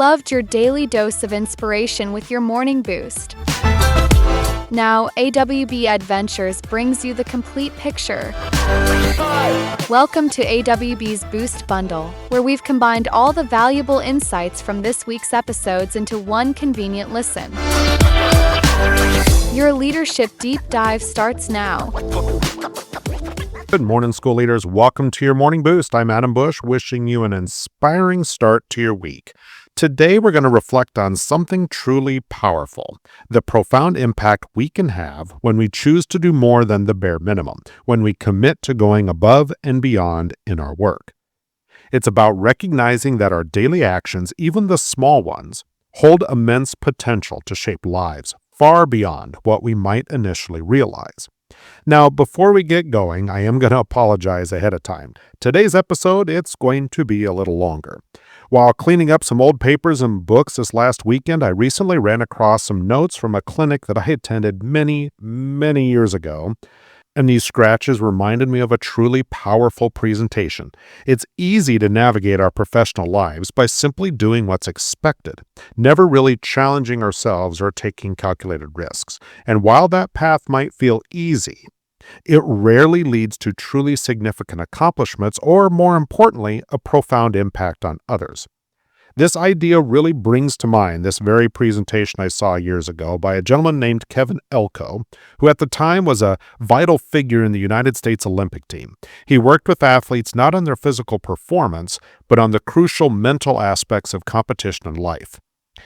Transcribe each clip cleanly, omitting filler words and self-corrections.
loved your daily dose of inspiration with your morning boost. Now, AWB Adventures brings you the complete picture. Welcome to AWB's Boost Bundle, where we've combined all the valuable insights from this week's episodes into one convenient listen. Your leadership deep dive starts now. Good morning, school leaders. Welcome to your morning boost. I'm Adam Bush, wishing you an inspiring start to your week. Today, we're going to reflect on something truly powerful, the profound impact we can have when we choose to do more than the bare minimum, when we commit to going above and beyond in our work. It's about recognizing that our daily actions, even the small ones, hold immense potential to shape lives far beyond what we might initially realize. Now, before we get going, I am going to apologize ahead of time. Today's episode, it's going to be a little longer. While cleaning up some old papers and books this last weekend, I recently ran across some notes from a clinic that I attended many years ago, and these scratches reminded me of a truly powerful presentation. It's easy to navigate our professional lives by simply doing what's expected, never really challenging ourselves or taking calculated risks. And while that path might feel easy, it rarely leads to truly significant accomplishments or, more importantly, a profound impact on others. This idea really brings to mind this very presentation I saw years ago by a gentleman named Kevin Elko, who at the time was a vital figure in the United States Olympic team. He worked with athletes not on their physical performance, but on the crucial mental aspects of competition in life.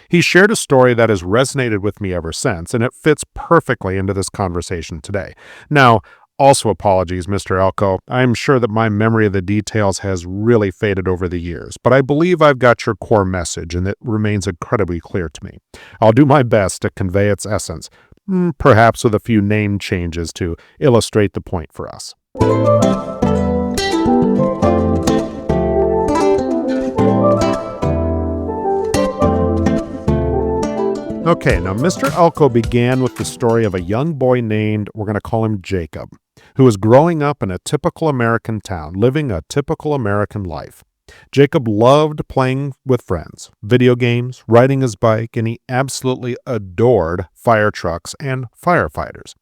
He shared a story that has resonated with me ever since, and it fits perfectly into this conversation today. Now, also apologies, Mr. Elko. I'm sure that my memory of the details has really faded over the years, but I believe I've got your core message, and it remains incredibly clear to me. I'll do my best to convey its essence, perhaps with a few name changes to illustrate the point for us. Okay, now Mr. Elko began with the story of a young boy named, we're going to call him Jacob, who was growing up in a typical American town, living a typical American life. Jacob loved playing with friends, video games, riding his bike, and he absolutely adored fire trucks and firefighters.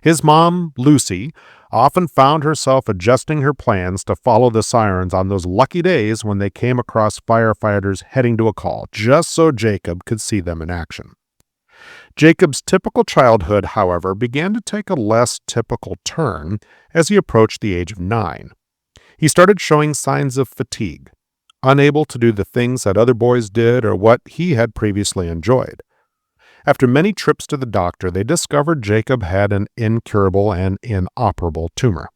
His mom, Lucy, often found herself adjusting her plans to follow the sirens on those lucky days when they came across firefighters heading to a call, just so Jacob could see them in action. Jacob's typical childhood, however, began to take a less typical turn as he approached the age of 9. He started showing signs of fatigue, unable to do the things that other boys did or what he had previously enjoyed. After many trips to the doctor, they discovered Jacob had an incurable and inoperable tumor.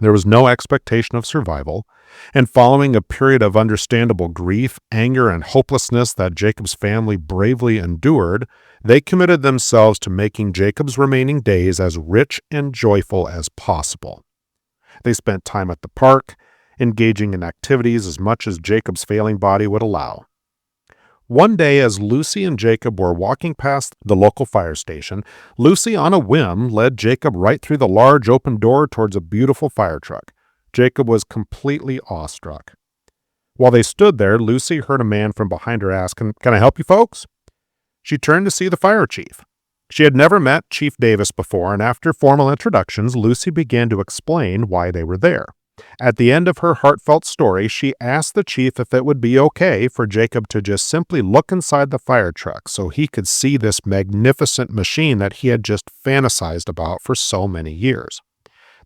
There was no expectation of survival, and following a period of understandable grief, anger, and hopelessness that Jacob's family bravely endured, they committed themselves to making Jacob's remaining days as rich and joyful as possible. They spent time at the park, engaging in activities as much as Jacob's failing body would allow. One day, as Lucy and Jacob were walking past the local fire station, Lucy, on a whim, led Jacob right through the large open door towards a beautiful fire truck. Jacob was completely awestruck. While they stood there, Lucy heard a man from behind her ask, "Can I help you folks?" She turned to see the fire chief. She had never met Chief Davis before, and after formal introductions, Lucy began to explain why they were there. At the end of her heartfelt story, she asked the chief if it would be okay for Jacob to just simply look inside the fire truck so he could see this magnificent machine that he had just fantasized about for so many years.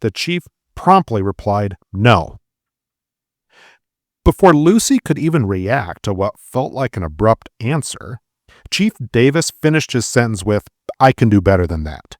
The chief promptly replied, "No." Before Lucy could even react to what felt like an abrupt answer, Chief Davis finished his sentence with, "I can do better than that."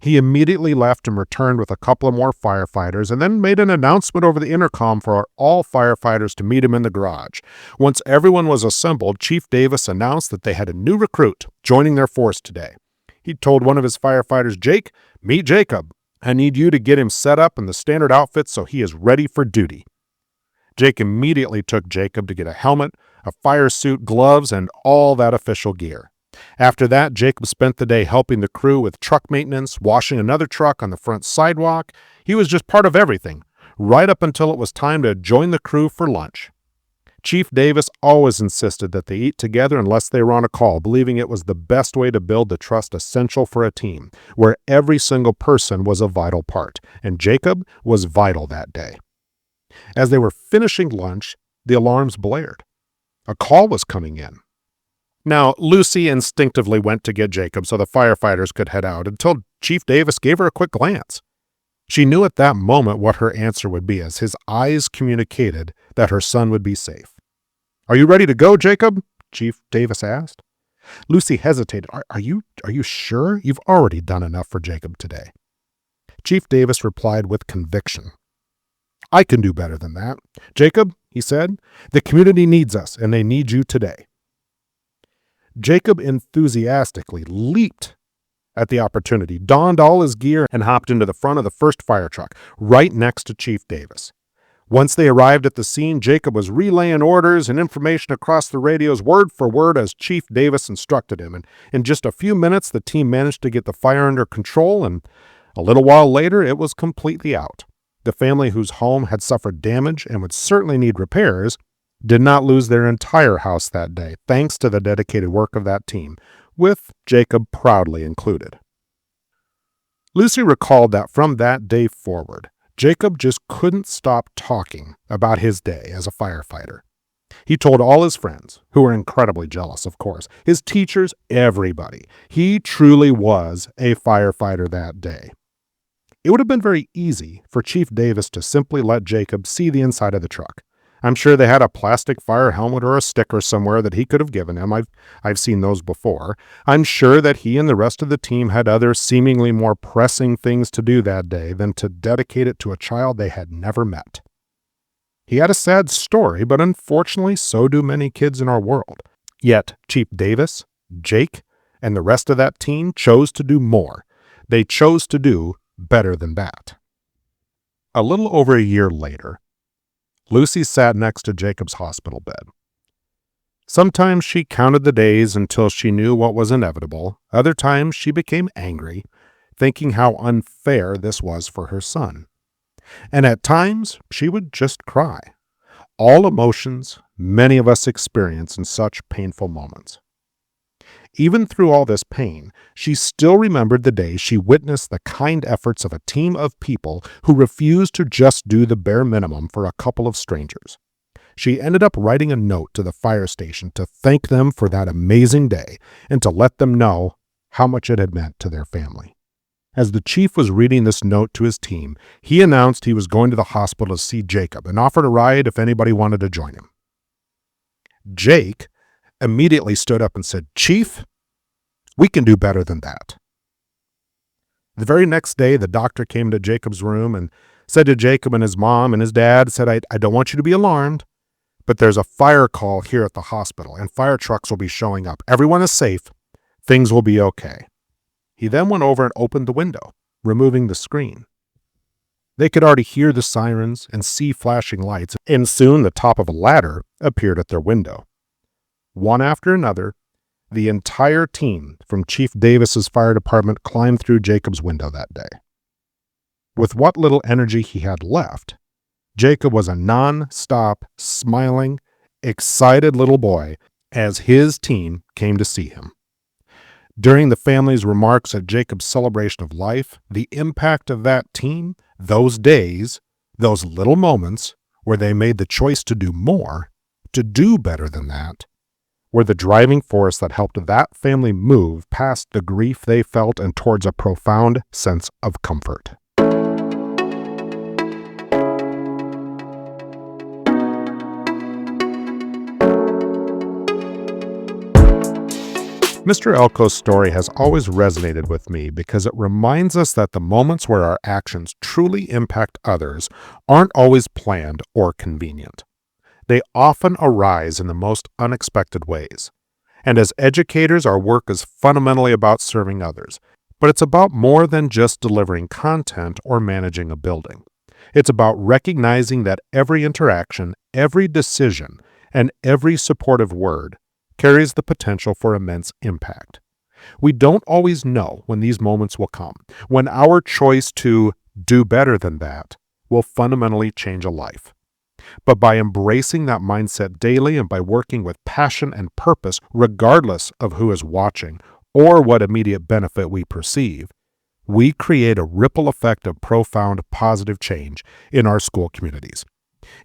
He immediately left and returned with a couple of more firefighters and then made an announcement over the intercom for all firefighters to meet him in the garage. Once everyone was assembled, Chief Davis announced that they had a new recruit joining their force today. He told one of his firefighters, "Jake, meet Jacob. I need you to get him set up in the standard outfit so he is ready for duty." Jake immediately took Jacob to get a helmet, a fire suit, gloves, and all that official gear. After that, Jacob spent the day helping the crew with truck maintenance, washing another truck on the front sidewalk. He was just part of everything, right up until it was time to join the crew for lunch. Chief Davis always insisted that they eat together unless they were on a call, believing it was the best way to build the trust essential for a team, where every single person was a vital part, and Jacob was vital that day. As they were finishing lunch, the alarms blared. A call was coming in. Now, Lucy instinctively went to get Jacob so the firefighters could head out until Chief Davis gave her a quick glance. She knew at that moment what her answer would be as his eyes communicated that her son would be safe. "Are you ready to go, Jacob?" Chief Davis asked. Lucy hesitated. Are you sure? You've already done enough for Jacob today." Chief Davis replied with conviction. "I can do better than that. Jacob," he said, "the community needs us, and they need you today." Jacob enthusiastically leaped at the opportunity, donned all his gear, and hopped into the front of the first fire truck, right next to Chief Davis. Once they arrived at the scene, Jacob was relaying orders and information across the radios word for word as Chief Davis instructed him, and in just a few minutes the team managed to get the fire under control, and a little while later it was completely out. The family whose home had suffered damage and would certainly need repairs did not lose their entire house that day, thanks to the dedicated work of that team, with Jacob proudly included. Lucy recalled that from that day forward, Jacob just couldn't stop talking about his day as a firefighter. He told all his friends, who were incredibly jealous, of course, his teachers, everybody. He truly was a firefighter that day. It would have been very easy for Chief Davis to simply let Jacob see the inside of the truck. I'm sure they had a plastic fire helmet or a sticker somewhere that he could have given him. I've seen those before. I'm sure that he and the rest of the team had other seemingly more pressing things to do that day than to dedicate it to a child they had never met. He had a sad story, but unfortunately so do many kids in our world. Yet Chief Davis, Jake, and the rest of that team chose to do more. They chose to do better than that. A little over a year later, Lucy sat next to Jacob's hospital bed. Sometimes she counted the days until she knew what was inevitable. Other times she became angry, thinking how unfair this was for her son. And at times she would just cry. All emotions many of us experience in such painful moments. Even through all this pain, she still remembered the day she witnessed the kind efforts of a team of people who refused to just do the bare minimum for a couple of strangers. She ended up writing a note to the fire station to thank them for that amazing day and to let them know how much it had meant to their family. As the chief was reading this note to his team, he announced he was going to the hospital to see Jacob and offered a ride if anybody wanted to join him. Jake immediately stood up and said, "Chief, we can do better than that." The very next day, the doctor came to Jacob's room and said to Jacob and his mom and his dad, said, I don't want you to be alarmed, but there's a fire call here at the hospital and fire trucks will be showing up. Everyone is safe. Things will be okay." He then went over and opened the window, removing the screen. They could already hear the sirens and see flashing lights, and soon the top of a ladder appeared at their window. One after another, the entire team from Chief Davis's fire department climbed through Jacob's window that day. With what little energy he had left, Jacob was a non-stop, smiling, excited little boy as his team came to see him. During the family's remarks at Jacob's celebration of life, the impact of that team, those days, those little moments where they made the choice to do more, to do better than that, were the driving force that helped that family move past the grief they felt and towards a profound sense of comfort. Mr. Elko's story has always resonated with me because it reminds us that the moments where our actions truly impact others aren't always planned or convenient. They often arise in the most unexpected ways. And as educators, our work is fundamentally about serving others. But it's about more than just delivering content or managing a building. It's about recognizing that every interaction, every decision, and every supportive word carries the potential for immense impact. We don't always know when these moments will come, when our choice to do better than that will fundamentally change a life. But by embracing that mindset daily and by working with passion and purpose, regardless of who is watching or what immediate benefit we perceive, we create a ripple effect of profound positive change in our school communities.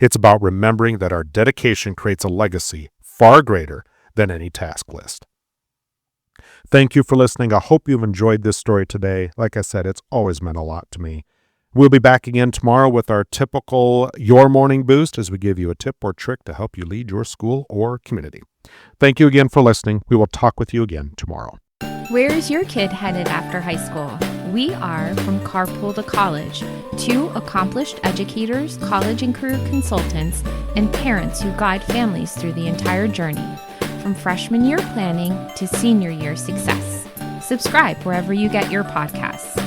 It's about remembering that our dedication creates a legacy far greater than any task list. Thank you for listening. I hope you've enjoyed this story today. Like I said, it's always meant a lot to me. We'll be back again tomorrow with our typical Your Morning Boost as we give you a tip or trick to help you lead your school or community. Thank you again for listening. We will talk with you again tomorrow. Where is your kid headed after high school? We are from Carpool to College, two accomplished educators, college and career consultants, and parents who guide families through the entire journey, from freshman year planning to senior year success. Subscribe wherever you get your podcasts.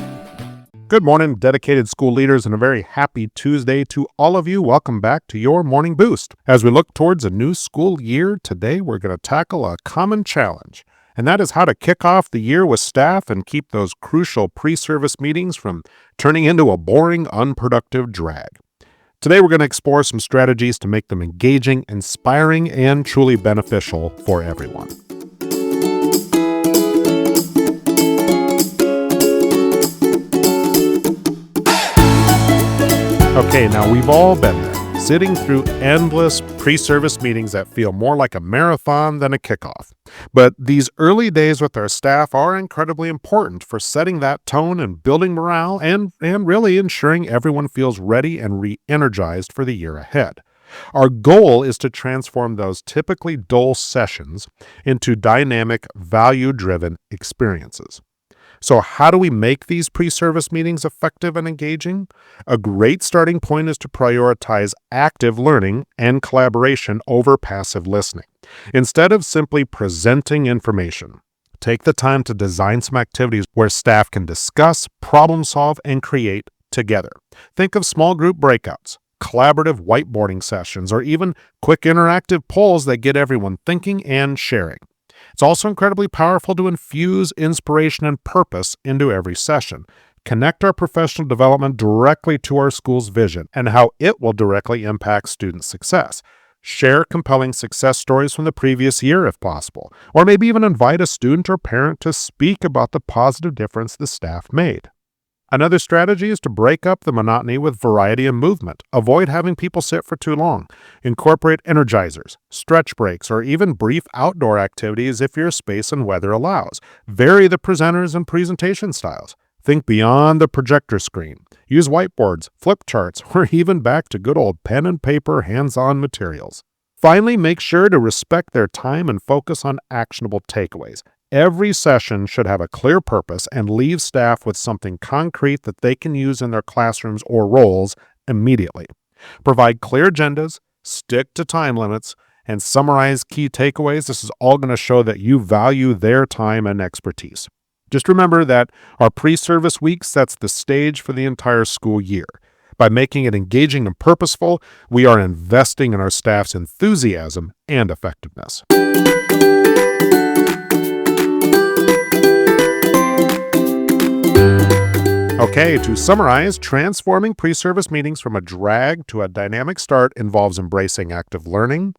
Good morning, dedicated school leaders, and a very happy Tuesday to all of you. Welcome back to Your Morning Boost. As we look towards a new school year, today we're going to tackle a common challenge, and that is how to kick off the year with staff and keep those crucial pre-service meetings from turning into a boring, unproductive drag. Today we're going to explore some strategies to make them engaging, inspiring, and truly beneficial for everyone. Okay, now we've all been there, sitting through endless pre-service meetings that feel more like a marathon than a kickoff. But these early days with our staff are incredibly important for setting that tone and building morale and really ensuring everyone feels ready and re-energized for the year ahead. Our goal is to transform those typically dull sessions into dynamic, value-driven experiences. So how do we make these pre-service meetings effective and engaging? A great starting point is to prioritize active learning and collaboration over passive listening. Instead of simply presenting information, take the time to design some activities where staff can discuss, problem solve, and create together. Think of small group breakouts, collaborative whiteboarding sessions, or even quick interactive polls that get everyone thinking and sharing. It's also incredibly powerful to infuse inspiration and purpose into every session. Connect our professional development directly to our school's vision and how it will directly impact student success. Share compelling success stories from the previous year if possible, or maybe even invite a student or parent to speak about the positive difference the staff made. Another strategy is to break up the monotony with variety and movement. Avoid having people sit for too long. Incorporate energizers, stretch breaks, or even brief outdoor activities if your space and weather allows. Vary the presenters and presentation styles. Think beyond the projector screen. Use whiteboards, flip charts, or even back to good old pen and paper hands-on materials. Finally, make sure to respect their time and focus on actionable takeaways. Every session should have a clear purpose and leave staff with something concrete that they can use in their classrooms or roles immediately. Provide clear agendas, stick to time limits, and summarize key takeaways. This is all going to show that you value their time and expertise. Just remember that our pre-service week sets the stage for the entire school year. By making it engaging and purposeful, we are investing in our staff's enthusiasm and effectiveness. Okay, to summarize, transforming pre-service meetings from a drag to a dynamic start involves embracing active learning,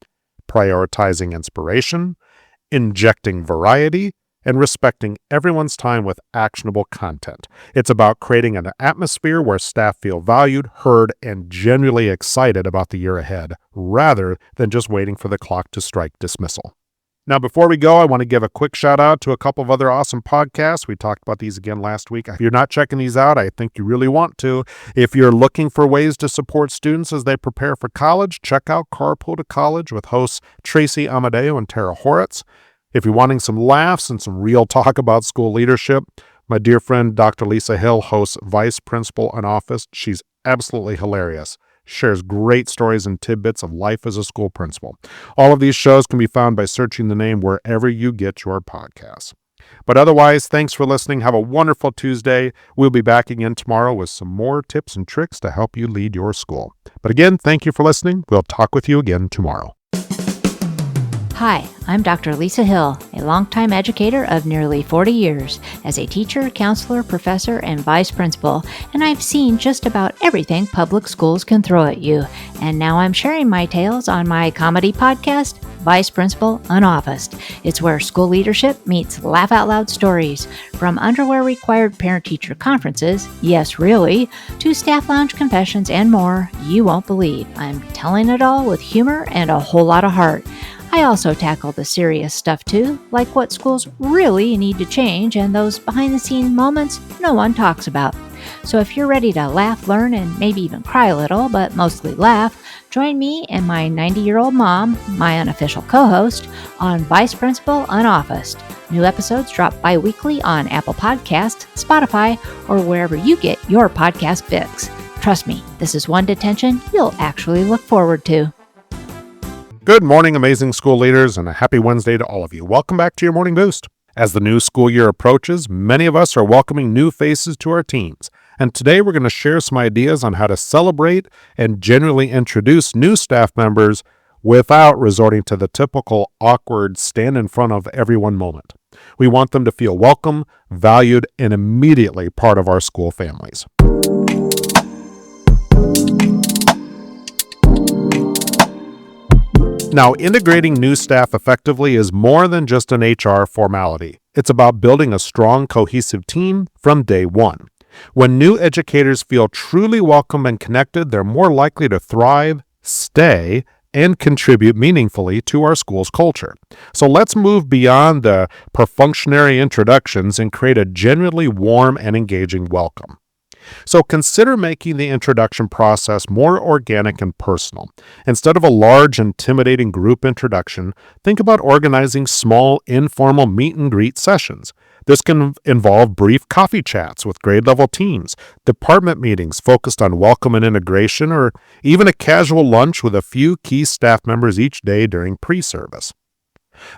prioritizing inspiration, injecting variety, and respecting everyone's time with actionable content. It's about creating an atmosphere where staff feel valued, heard, and genuinely excited about the year ahead, rather than just waiting for the clock to strike dismissal. Now, before we go, I want to give a quick shout out to a couple of other awesome podcasts. We talked about these again last week. If you're not checking these out, I think you really want to. If you're looking for ways to support students as they prepare for college, check out Carpool to College with hosts Tracy Amadeo and Tara Horitz. If you're wanting some laughs and some real talk about school leadership, my dear friend Dr. Lisa Hill hosts Vice Principal in Office. She's absolutely hilarious. Shares great stories and tidbits of life as a school principal. All of these shows can be found by searching the name wherever you get your podcasts. But otherwise, thanks for listening. Have a wonderful Tuesday. We'll be back again tomorrow with some more tips and tricks to help you lead your school. But again, thank you for listening. We'll talk with you again tomorrow. Hi, I'm Dr. Lisa Hill, a longtime educator of nearly 40 years as a teacher, counselor, professor, and vice principal, and I've seen just about everything public schools can throw at you. And now I'm sharing my tales on my comedy podcast, Vice Principal Unofficed. It's where school leadership meets laugh out loud stories, from underwear required parent-teacher conferences, yes really, to staff lounge confessions and more you won't believe. I'm telling it all with humor and a whole lot of heart. I also tackle the serious stuff too, like what schools really need to change and those behind-the-scenes moments no one talks about. So if you're ready to laugh, learn, and maybe even cry a little, but mostly laugh, join me and my 90-year-old mom, my unofficial co-host, on Vice Principal Unofficed. New episodes drop bi-weekly on Apple Podcasts, Spotify, or wherever you get your podcast fix. Trust me, this is one detention you'll actually look forward to. Good morning, amazing school leaders, and a happy Wednesday to all of you. Welcome back to your Morning Boost. As the new school year approaches, many of us are welcoming new faces to our teams. And today we're going to share some ideas on how to celebrate and genuinely introduce new staff members without resorting to the typical awkward stand in front of everyone moment. We want them to feel welcome, valued, and immediately part of our school families. Now, integrating new staff effectively is more than just an HR formality. It's about building a strong, cohesive team from day one. When new educators feel truly welcome and connected, they're more likely to thrive, stay, and contribute meaningfully to our school's culture. So let's move beyond the perfunctory introductions and create a genuinely warm and engaging welcome. So consider making the introduction process more organic and personal. Instead of a large, intimidating group introduction, think about organizing small, informal meet and greet sessions. This can involve brief coffee chats with grade-level teams, department meetings focused on welcome and integration, or even a casual lunch with a few key staff members each day during pre-service.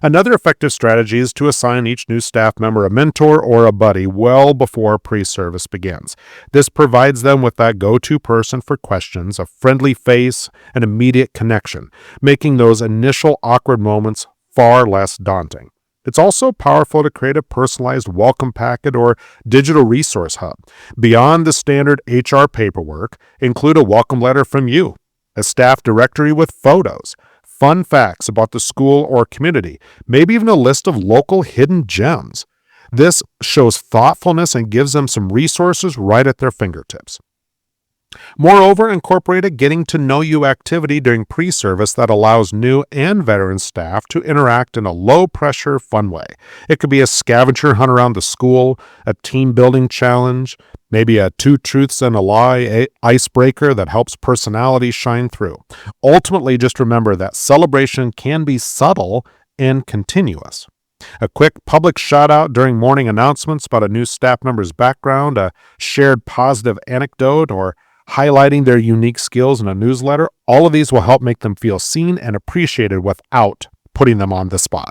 Another effective strategy is to assign each new staff member a mentor or a buddy well before pre-service begins. This provides them with that go-to person for questions, a friendly face, and immediate connection, making those initial awkward moments far less daunting. It's also powerful to create a personalized welcome packet or digital resource hub. Beyond the standard HR paperwork, include a welcome letter from you, a staff directory with photos, fun facts about the school or community, maybe even a list of local hidden gems. This shows thoughtfulness and gives them some resources right at their fingertips. Moreover, incorporate a getting to know you activity during pre-service that allows new and veteran staff to interact in a low-pressure, fun way. It could be a scavenger hunt around the school, a team-building challenge, maybe a two truths and a lie icebreaker that helps personality shine through. Ultimately, just remember that celebration can be subtle and continuous. A quick public shout-out during morning announcements about a new staff member's background, a shared positive anecdote, or highlighting their unique skills in a newsletter, all of these will help make them feel seen and appreciated without putting them on the spot.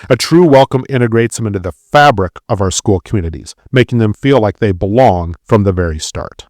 A true welcome integrates them into the fabric of our school communities, making them feel like they belong from the very start.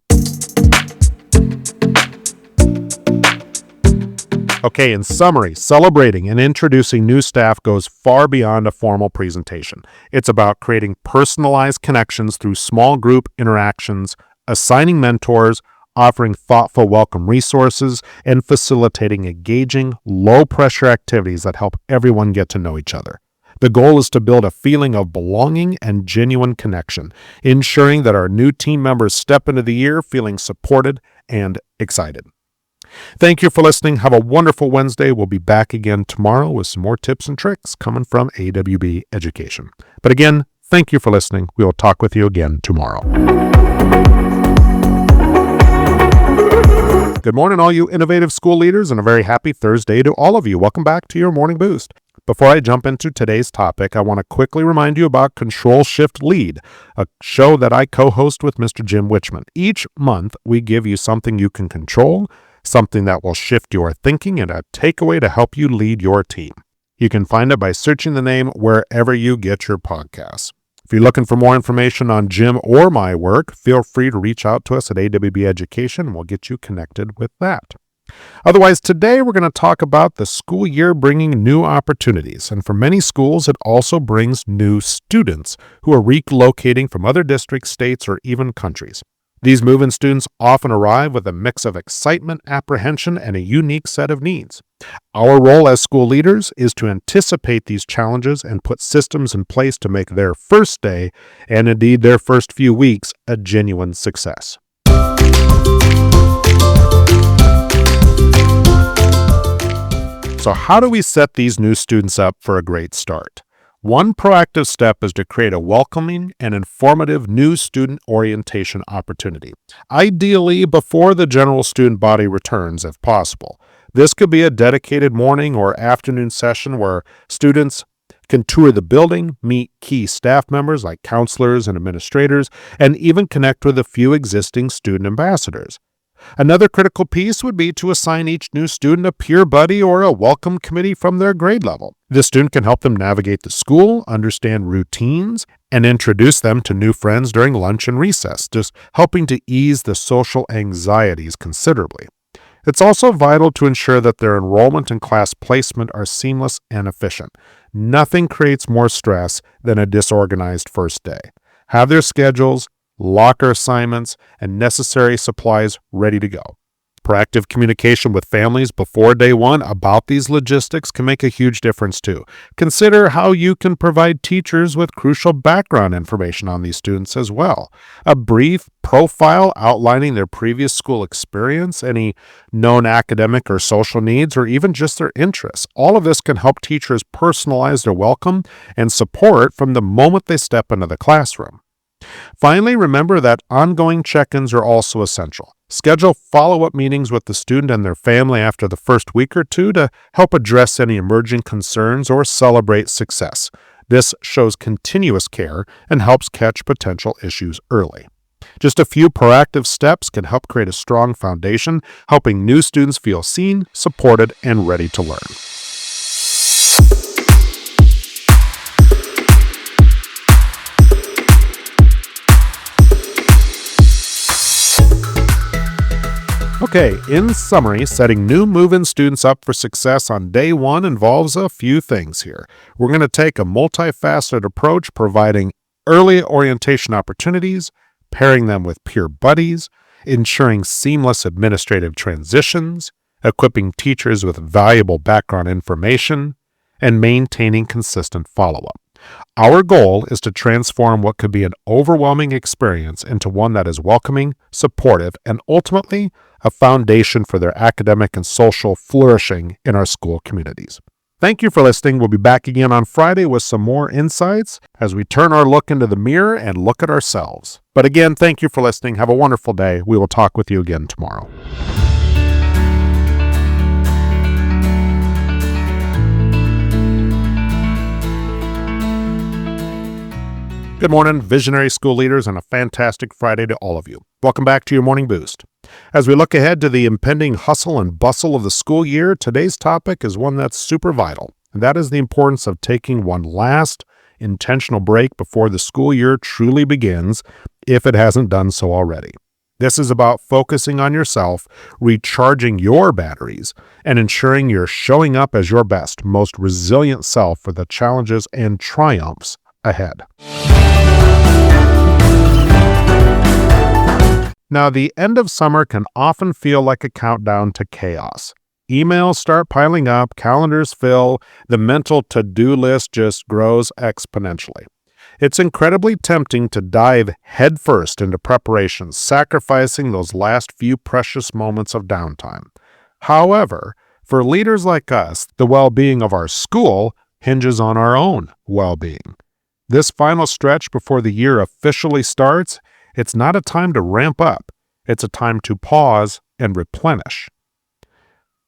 Okay, in summary, celebrating and introducing new staff goes far beyond a formal presentation. It's about creating personalized connections through small group interactions, assigning mentors, offering thoughtful welcome resources, and facilitating engaging, low-pressure activities that help everyone get to know each other. The goal is to build a feeling of belonging and genuine connection, ensuring that our new team members step into the year feeling supported and excited. Thank you for listening. Have a wonderful Wednesday. We'll be back again tomorrow with some more tips and tricks coming from AWB Education. But again, thank you for listening. We will talk with you again tomorrow. Good morning, all you innovative school leaders, and a very happy Thursday to all of you. Welcome back to your Morning Boost. Before I jump into today's topic, I want to quickly remind you about Control Shift Lead, a show that I co-host with Mr. Jim Wichman. Each month, we give you something you can control, something that will shift your thinking, and a takeaway to help you lead your team. You can find it by searching the name wherever you get your podcasts. If you're looking for more information on Jim or my work, feel free to reach out to us at AWB Education, and we'll get you connected with that. Otherwise, today we're going to talk about the school year bringing new opportunities. And for many schools, it also brings new students who are relocating from other districts, states, or even countries. These move-in students often arrive with a mix of excitement, apprehension, and a unique set of needs. Our role as school leaders is to anticipate these challenges and put systems in place to make their first day, and indeed their first few weeks, a genuine success. So how do we set these new students up for a great start? One proactive step is to create a welcoming and informative new student orientation opportunity, ideally before the general student body returns if possible. This could be a dedicated morning or afternoon session where students can tour the building, meet key staff members like counselors and administrators, and even connect with a few existing student ambassadors. Another critical piece would be to assign each new student a peer buddy or a welcome committee from their grade level. This student can help them navigate the school, understand routines, and introduce them to new friends during lunch and recess, just helping to ease the social anxieties considerably. It's also vital to ensure that their enrollment and class placement are seamless and efficient. Nothing creates more stress than a disorganized first day. Have their schedules, locker assignments, and necessary supplies ready to go. Proactive communication with families before day one about these logistics can make a huge difference too. Consider how you can provide teachers with crucial background information on these students as well. A brief profile outlining their previous school experience, any known academic or social needs, or even just their interests. All of this can help teachers personalize their welcome and support from the moment they step into the classroom. Finally, remember that ongoing check-ins are also essential. Schedule follow-up meetings with the student and their family after the first week or two to help address any emerging concerns or celebrate success. This shows continuous care and helps catch potential issues early. Just a few proactive steps can help create a strong foundation, helping new students feel seen, supported, and ready to learn. Okay, in summary, setting new move-in students up for success on day one involves a few things here. We're going to take a multifaceted approach, providing early orientation opportunities, pairing them with peer buddies, ensuring seamless administrative transitions, equipping teachers with valuable background information, and maintaining consistent follow-up. Our goal is to transform what could be an overwhelming experience into one that is welcoming, supportive, and ultimately a foundation for their academic and social flourishing in our school communities. Thank you for listening. We'll be back again on Friday with some more insights as we turn our look into the mirror and look at ourselves. But again, thank you for listening. Have a wonderful day. We will talk with you again tomorrow. Good morning, visionary school leaders, and a fantastic Friday to all of you. Welcome back to your Morning Boost. As we look ahead to the impending hustle and bustle of the school year, today's topic is one that's super vital, and that is the importance of taking one last intentional break before the school year truly begins, if it hasn't done so already. This is about focusing on yourself, recharging your batteries, and ensuring you're showing up as your best, most resilient self for the challenges and triumphs ahead. Now, the end of summer can often feel like a countdown to chaos. Emails start piling up, calendars fill, the mental to-do list just grows exponentially. It's incredibly tempting to dive headfirst into preparations, sacrificing those last few precious moments of downtime. However, for leaders like us, the well-being of our school hinges on our own well-being. This final stretch before the year officially starts, it's not a time to ramp up. It's a time to pause and replenish.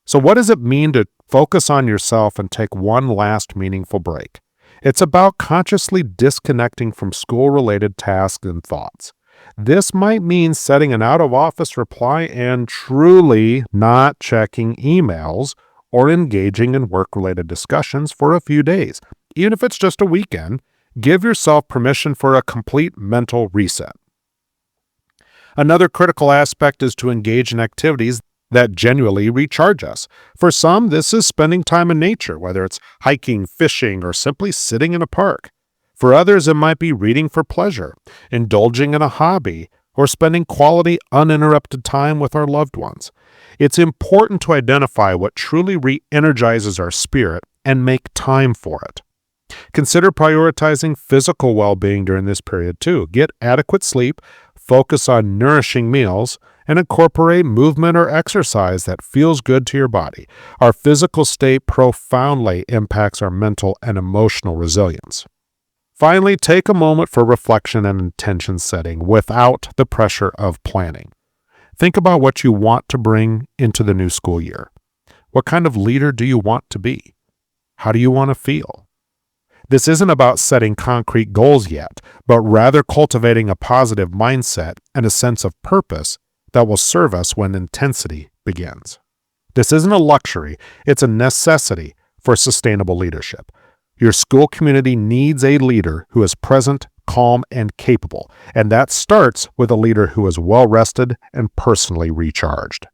So what does it mean to focus on yourself and take one last meaningful break? It's about consciously disconnecting from school-related tasks and thoughts. This might mean setting an out-of-office reply and truly not checking emails or engaging in work-related discussions for a few days. Even if it's just a weekend, give yourself permission for a complete mental reset. Another critical aspect is to engage in activities that genuinely recharge us. For some, this is spending time in nature, whether it's hiking, fishing, or simply sitting in a park. For others, it might be reading for pleasure, indulging in a hobby, or spending quality, uninterrupted time with our loved ones. It's important to identify what truly re-energizes our spirit and make time for it. Consider prioritizing physical well-being during this period too. Get adequate sleep, focus on nourishing meals, and incorporate movement or exercise that feels good to your body. Our physical state profoundly impacts our mental and emotional resilience. Finally, take a moment for reflection and intention setting without the pressure of planning. Think about what you want to bring into the new school year. What kind of leader do you want to be? How do you want to feel? This isn't about setting concrete goals yet, but rather cultivating a positive mindset and a sense of purpose that will serve us when intensity begins. This isn't a luxury, it's a necessity for sustainable leadership. Your school community needs a leader who is present, calm, and capable, and that starts with a leader who is well-rested and personally recharged.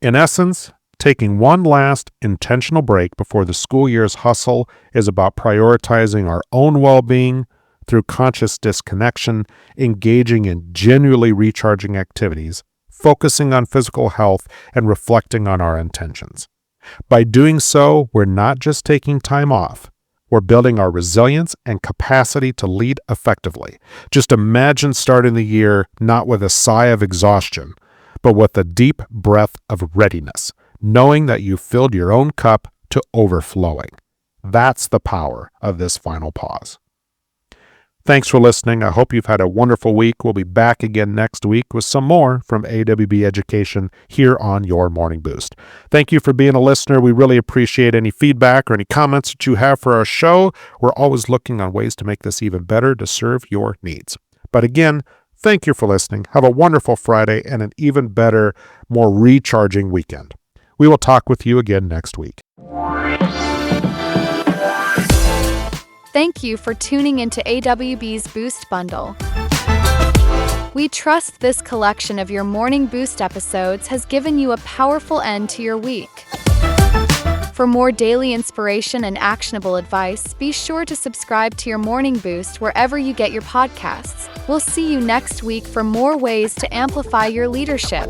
In essence, taking one last intentional break before the school year's hustle is about prioritizing our own well-being through conscious disconnection, engaging in genuinely recharging activities, focusing on physical health, and reflecting on our intentions. By doing so, we're not just taking time off, we're building our resilience and capacity to lead effectively. Just imagine starting the year not with a sigh of exhaustion, but with a deep breath of readiness, knowing that you filled your own cup to overflowing. That's the power of this final pause. Thanks for listening. I hope you've had a wonderful week. We'll be back again next week with some more from AWB Education here on Your Morning Boost. Thank you for being a listener. We really appreciate any feedback or any comments that you have for our show. We're always looking on ways to make this even better to serve your needs. But again, thank you for listening. Have a wonderful Friday and an even better, more recharging weekend. We will talk with you again next week. Thank you for tuning into AWB's Boost Bundle. We trust this collection of your Morning Boost episodes has given you a powerful end to your week. For more daily inspiration and actionable advice, be sure to subscribe to your Morning Boost wherever you get your podcasts. We'll see you next week for more ways to amplify your leadership.